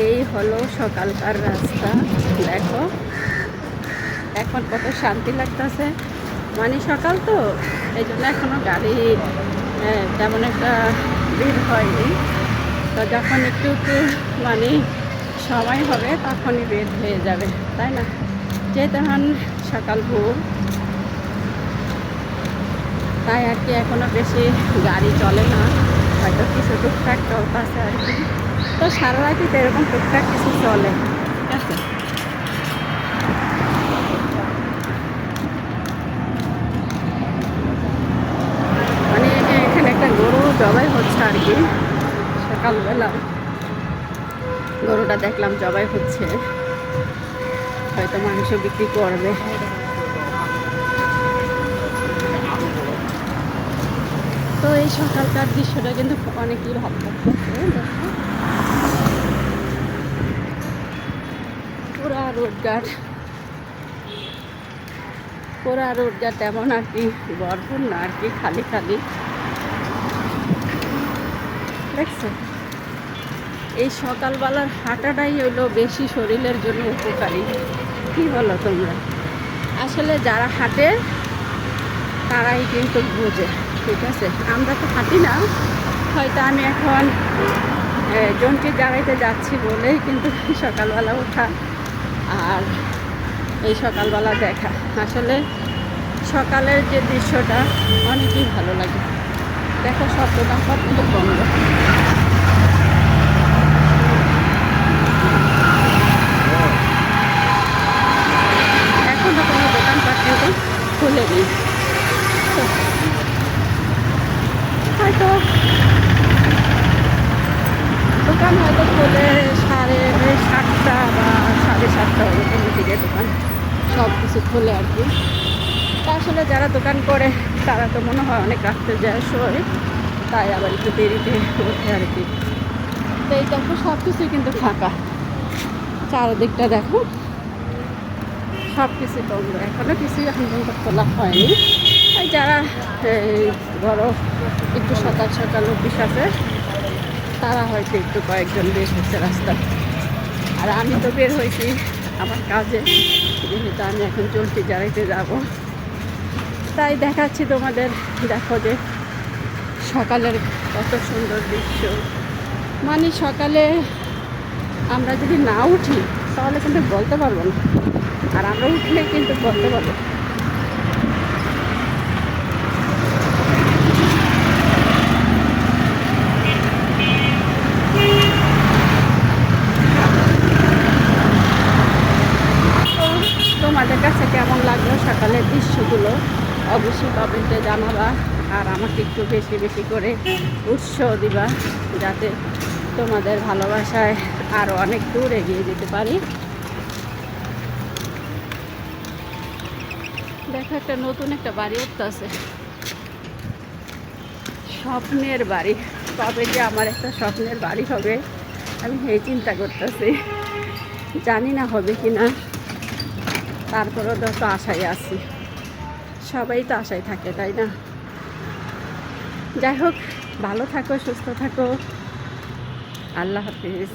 এই হলো সকালকার রাস্তা। দেখো এখন কত শান্তি লাগতেছে, মানে সকাল তো এই জন্য এখনো গাড়ি তেমন একটা ভিড় হয়নি। তো যখন একটু একটু মানে সময় হবে তখনই বের হয়ে যাবে, তাই না? যেহেতু এখন সকাল ভোর, তাই আর কি এখনো বেশি গাড়ি চলে না, হয়তো কিছু টুকটাক চলতেছে আর কি। তো সারা রাতি তো এরকম টুকটাক কিছু চলে, ঠিক আছে। মানে এখানে একটা গরু জবাই হচ্ছে আর কি, সকালবেলা গরুটা দেখলাম জবাই হচ্ছে, হয়তো মাংস বিক্রি করবে। তো এই সকালকার দৃশ্যটা কিন্তু অনেকই ভালো লাগছে। পুরা রোডঘাট তেমন আর কি ভরপুর না আর কি, খালি খালি দেখছো। এই সকালবেলার হাঁটাটাই হইলো বেশি শরীরের জন্য উপকারী, কি বলো তোমরা? আসলে যারা হাঁটে তারাই কিন্তু বোঝে, ঠিক আছে। আমরা তো হাঁটি না, হয়তো আমি এখন জনকে জাগাইতে যাচ্ছি বলেই কিন্তু সকালবেলা ওঠা আর এই সকালবেলা দেখা। আসলে সকালের যে দৃশ্যটা অনেকই ভালো লাগে। দেখো সব দোকানপাট কিন্তু বন্ধ, এখনো কোনো দোকানপাট কিন্তু খুলেনি। হয়তো দোকান হয়তো খোলে 7:30 বা 7:30 ওরকম দিকে দোকান সব কিছু খোলে আর কি। তা আসলে যারা দোকান করে তারা তো মনে হয় অনেক রাত্রে যায় শোয়, তাই আবার একটু দেরিতে ওঠে আর কি। তো এই দেখো সব কিছুই কিন্তু ফাঁকা, চারদিকটা দেখো সব কিছু বন্ধ, এখনও কিছুই এখন পর্যন্ত খোলা হয়নি। তাই যারা ধরো একটু সকাল সকাল অফিস আছে তারা হয়তো একটু কয়েকজন বের হচ্ছে রাস্তায়। আর আমি তো বের হয়েছি আমার কাজে, যেহেতু আমি এখন চলতি জায়গাতে যাব, তাই দেখাচ্ছি তোমাদের। দেখো যে সকালের কত সুন্দর দৃশ্য, মানে সকালে আমরা যদি না উঠি তাহলে কিন্তু বলতে পারবো না, আর আমরা উঠলে কিন্তু বলতে পারবো। তোমাদের কাছে কেমন লাগলো সকালের দৃশ্যগুলো অবশ্যই কমেন্টে জানাবা, আর আমাকে একটু বেশি বেশি করে উৎসাহ দিবা, যাতে তোমাদের ভালোবাসায় আরও অনেক দূর এগিয়ে যেতে পারি। দেখো একটা নতুন একটা বাড়ি উঠতেছে, স্বপ্নের বাড়ি। কবে যে আমার একটা স্বপ্নের বাড়ি হবে আমি এই চিন্তা করতেছি, জানি না হবে কি না, তারপরেও তো আশায় আছি। সবাই তো আশায় থাকে, তাই না? যাই হোক, ভালো থাকো, সুস্থ থাকো, আল্লাহ হাফিজ।